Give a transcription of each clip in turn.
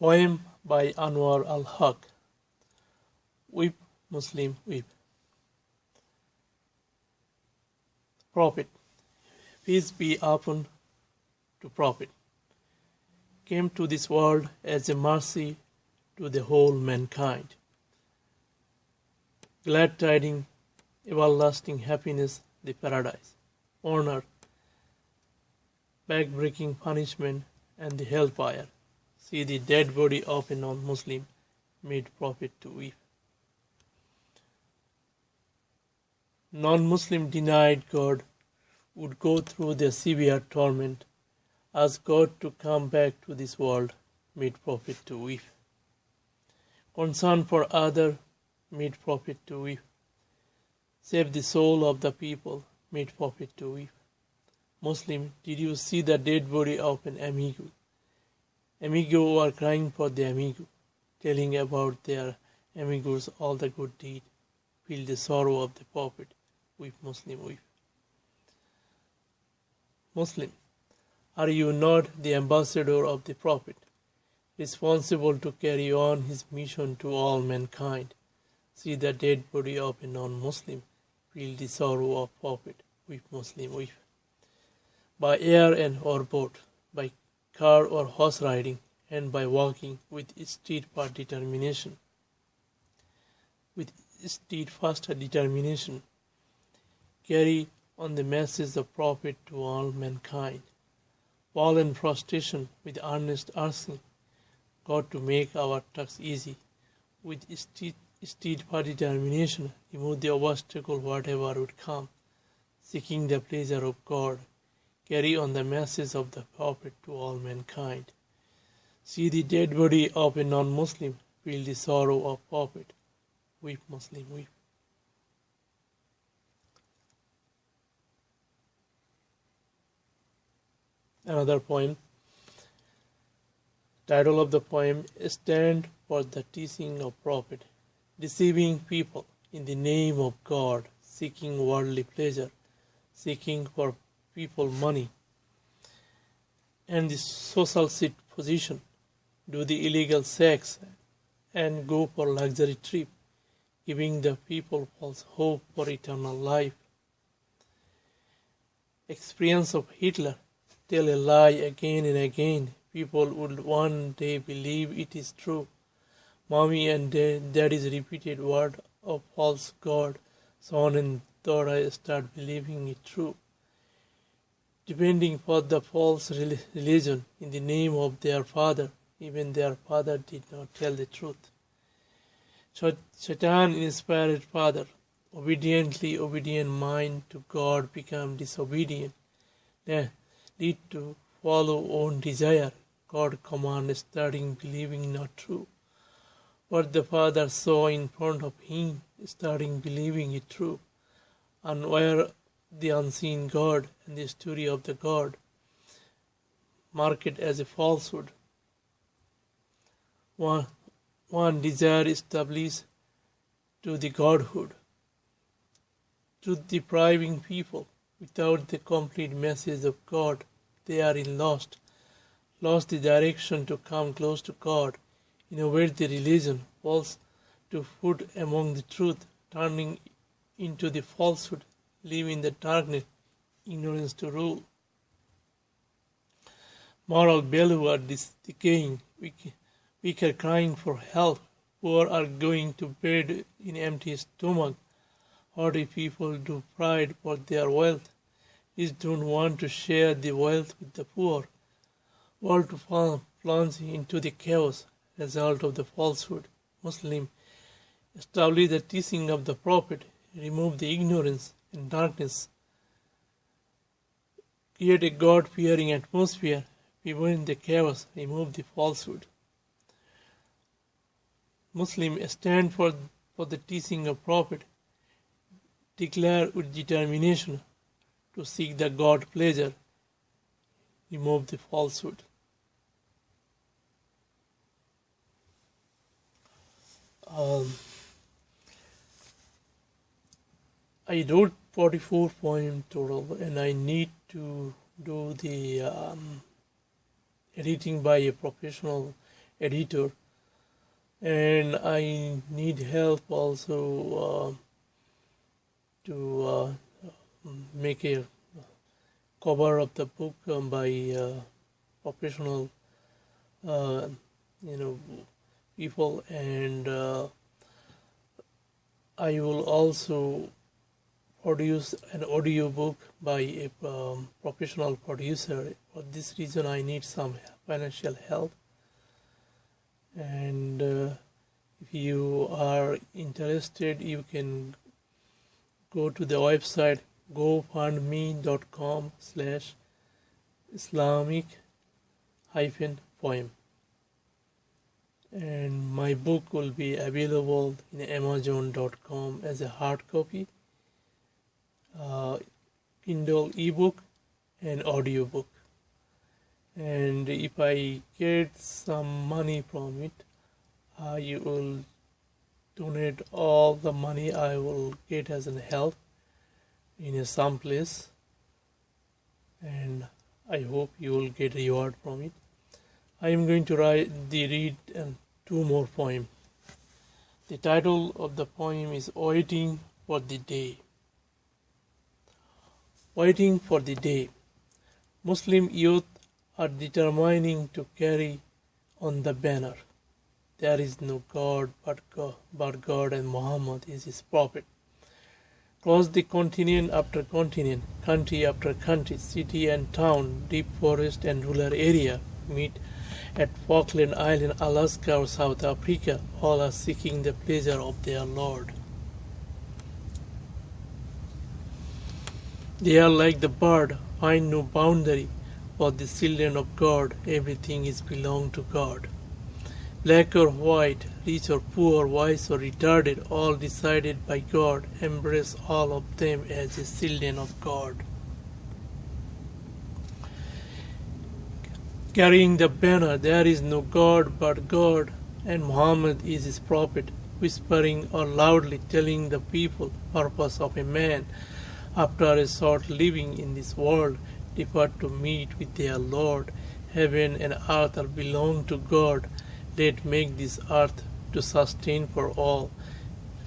Poem by Anwar al-haqq. Weep, Muslim, weep. Prophet, peace be upon to Prophet, came to this world as a mercy to the whole mankind. Glad tidings, everlasting happiness, the paradise, honor, back-breaking punishment, and the hellfire. See the dead body of a non-Muslim made Prophet to weep. Non-Muslim denied God would go through the severe torment, asked God to come back to this world, made Prophet to weep. Concern for other made Prophet to weep. Save the soul of the people, made Prophet to weep. Muslim, did you see the dead body of an amigo? Amigo were crying for the amigo, telling about their amigos all the good deed. Feel the sorrow of the Prophet. Weep, Muslim, weep. Muslim, are you not the ambassador of the Prophet, responsible to carry on his mission to all mankind? See the dead body of a non-Muslim. Feel the sorrow of Prophet. Weep, Muslim, weep. By air and or boat, by car or horse riding, and by walking with steadfast determination. With steadfast determination, carry on the message of Prophet to all mankind. Fall in prostration with earnest asking God to make our task easy. With steadfast determination, remove the obstacle whatever would come, seeking the pleasure of God. Carry on the message of the Prophet to all mankind. See the dead body of a non-Muslim, feel the sorrow of Prophet. Weep, Muslim, weep. Another poem. Title of the poem, Stand for the Teaching of Prophet. Deceiving people in the name of God, seeking worldly pleasure, seeking for people money and the social seat position, do the illegal sex and go for luxury trip, giving the people false hope for eternal life. Experience of Hitler, tell a lie again and again, people would one day believe it is true. Mommy and daddy's repeated word of false God, son and daughter start believing it true. Depending for the false religion in the name of their father, even their father did not tell the truth. Satan-inspired father, obedient mind to God become disobedient, lead to follow own desire. God command starting believing not true. What the father saw in front of him, starting believing it true. Anwar, the unseen God and the story of the God, marked as a falsehood. One desire established to the Godhood, truth depriving people without the complete message of God. They are in lost the direction to come close to God, innovate the religion, false to food among the truth, turning into the falsehood, live in the darkness, ignorance to rule. Moral value are decaying, weak are crying for help, poor are going to bed in empty stomach, haughty people do pride for their wealth, rich don't want to share the wealth with the poor, world to plunge into the chaos, result of the falsehood. Muslim, establish the teaching of the Prophet, remove the ignorance and darkness, create a God-fearing atmosphere, prevent the chaos, remove the falsehood. Muslim, stand for the teaching of Prophet, declare with determination to seek the God pleasure, remove the falsehood. I wrote 44 poems total, and I need to do the editing by a professional editor, and I need help also to make a cover of the book by professional people, and I will also produce an audio book by a professional producer. For this reason I need some financial help, and if you are interested, you can go to the website gofundme.com/Islamic-poem, and my book will be available in Amazon.com as a hard copy, Kindle ebook, and audiobook. And if I get some money from it, I will donate all the money I will get as an help in some place, and I hope you will get reward from it. I am going to read two more poems. The title of the poem is Waiting for the Day. Waiting for the day. Muslim youth are determining to carry on the banner. There is no God but God, and Muhammad is his prophet. Across the continent after continent, country after country, city and town, deep forest and rural area meet at Falkland Island, Alaska or South Africa, all are seeking the pleasure of their Lord. They are like the bird, find no boundary. For the children of God, everything is belong to God. Black or white, rich or poor, wise or retarded, all decided by God. Embrace all of them as the children of God. Carrying the banner, there is no God but God, and Muhammad is his prophet, whispering or loudly telling the people purpose of a man after a short living in this world, depart to meet with their Lord. Heaven and earth are belong to God. Let make this earth to sustain for all.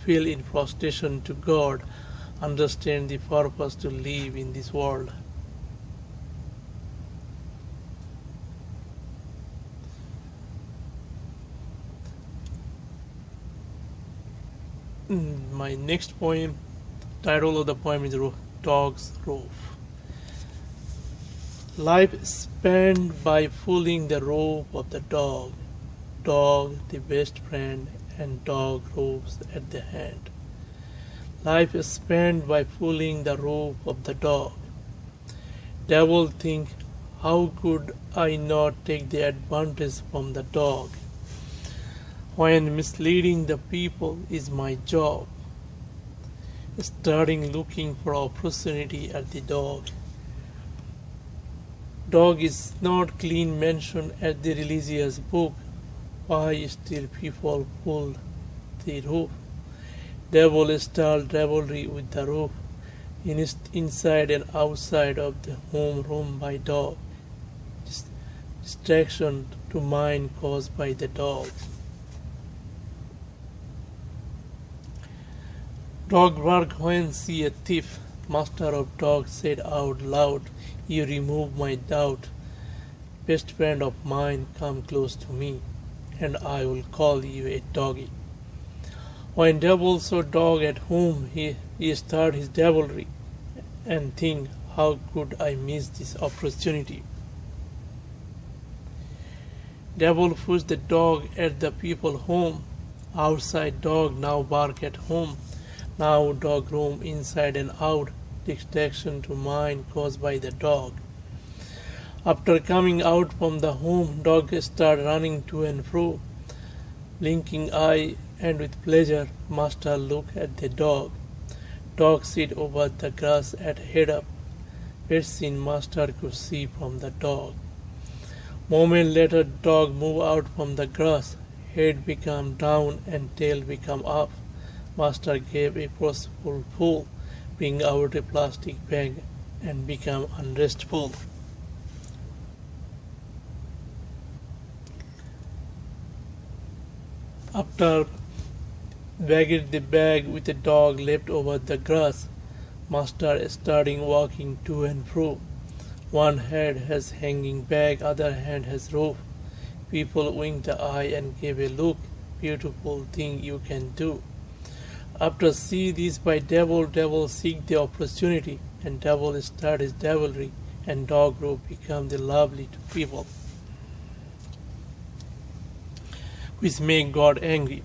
Feel in prostration to God. Understand the purpose to live in this world. My next poem, title of the poem is Dog's Roof. Life is spent by fooling the rope of the dog. Dog, the best friend, and dog ropes at the hand. Life is spent by fooling the rope of the dog. Devil think, how could I not take the advantage from the dog, when misleading the people is my job, starting looking for opportunity at the dog. Dog is not clean mentioned at the religious book. Why still people pull the roof? Devil start revelry with the roof, inside and outside of the home room by dog. Distraction to mind caused by the dog. Dog bark when see a thief. Master of dogs said out loud, you remove my doubt. Best friend of mine, come close to me, and I will call you a doggy. When devil saw dog at home, he started his devilry, and think, how could I miss this opportunity? Devil pushed the dog at the people home. Outside dog now bark at home. Now dog roam inside and out, distraction to mind caused by the dog. After coming out from the home, dog start running to and fro, blinking eye, and with pleasure master look at the dog. Dog sit over the grass at head up. Best seen master could see from the dog. Moment later dog move out from the grass, head become down and tail become up. Master gave a forceful pull, bring out a plastic bag, and become unrestful. After bagged the bag with the dog left over the grass, master starting walking to and fro. One hand has hanging bag, other hand has rope. People winked the eye and gave a look. Beautiful thing you can do. After see this by devil seek the opportunity, and devil start his devilry, and dog rope become the lovely to people, which make God angry.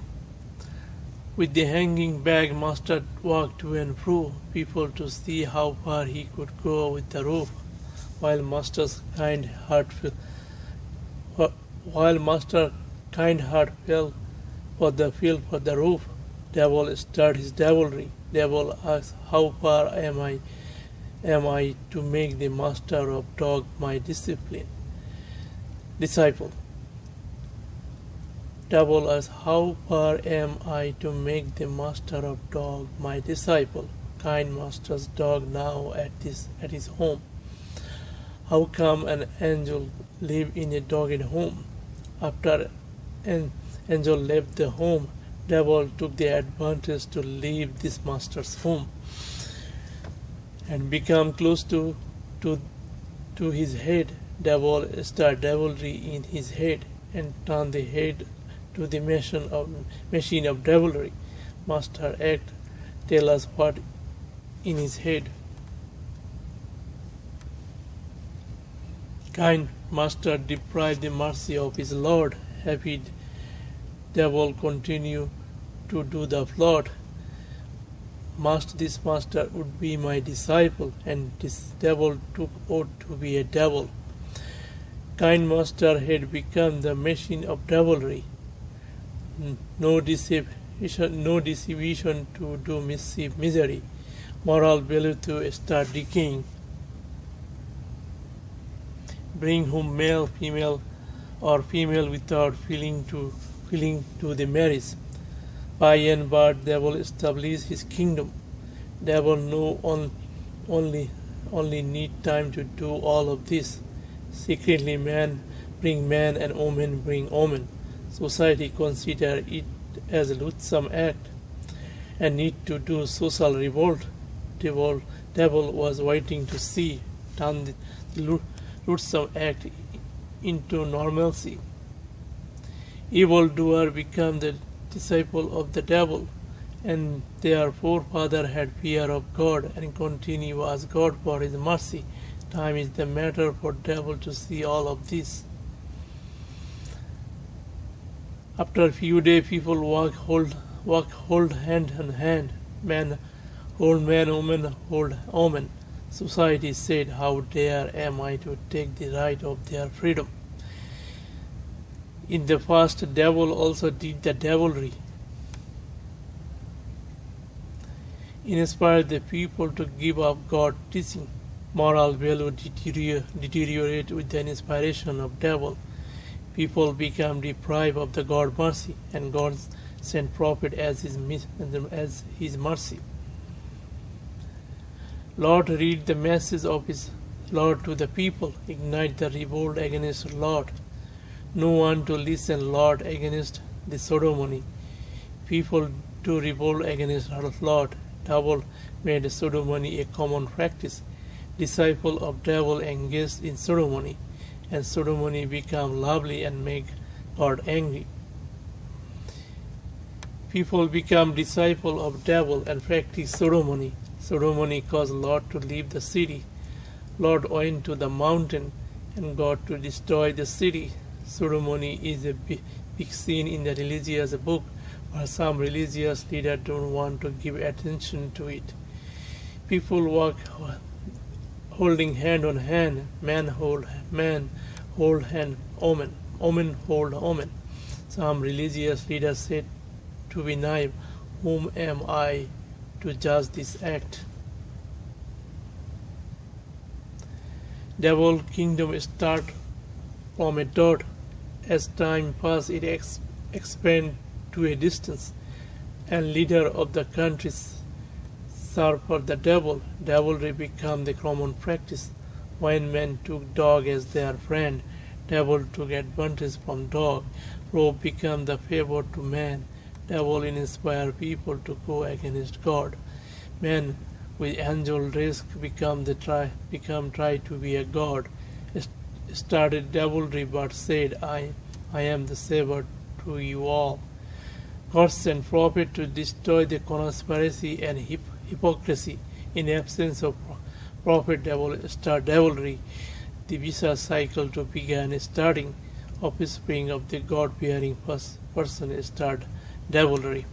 With the hanging bag, master walked to and fro, people to see how far he could go with the rope, while master's kind heart fell for the rope. Devil start his devilry. Devil asks, how far am I to make the master of dog my disciple? Devil asks, how far am I to make the master of dog my disciple? Kind master's dog now at his home. How come an angel live in a dogged home? After an angel left the home, devil took the advantage to leave this master's home and become close to his head. Devil start devilry in his head and turn the head to the machine of devilry. Master act tell us what in his head. Kind master deprive the mercy of his Lord. Happy devil continue to do the flood. This master would be my disciple, and this devil took oath to be a devil. Kind master had become the machine of devilry. No deception to do mischief, misery. Moral value to start decaying. Bring home male, female, or female without feeling to the marriage. By and by, devil establish his kingdom. Devil know only need time to do all of this. Secretly, man bring man and woman bring woman. Society consider it as a loathsome act and need to do social revolt. Devil was waiting to see turn the loathsome act into normalcy. Evildoer become the disciple of the devil, and their forefather had fear of God and continue to ask God for his mercy. Time is the matter for devil to see all of this. After a few days, people hold hand in hand. Man hold man, woman hold woman. Society said, how dare am I to take the right of their freedom? In the past, devil also did the devilry. Inspired the people to give up God's teaching. Moral value deteriorate with the inspiration of devil. People become deprived of the God's mercy, and God sent prophet as his mercy. Lord read the message of his Lord to the people, ignite the revolt against Lord. No one to listen Lord against the sodomy. People to revolt against Lord. Devil made sodomy a common practice. Disciple of devil engaged in sodomy, and sodomy become lovely and make God angry. People become disciple of devil and practice sodomy. Sodomy caused Lord to leave the city. Lord went to the mountain and God to destroy the city. Sodomy is a big scene in the religious book, but some religious leaders don't want to give attention to it. People walk holding hand on hand. Man, hold hand, woman hold woman. Some religious leaders said to be naive, whom am I to judge this act? Devil kingdom start from a dot. As time passed, it expand to a distance, and leader of the country serve for the devil. Devilry become the common practice. When men took dog as their friend, Devil took advantage from dog. Rope became the favor to man. Devil inspired people to go against God. Man with angel risk become try to be a god. Started devilry but said, I am the savior to you all. God sent prophet to destroy the conspiracy and hypocrisy. In absence of prophet, devil start devilry. The vicious cycle to begin, starting offspring of the God-fearing person start devilry.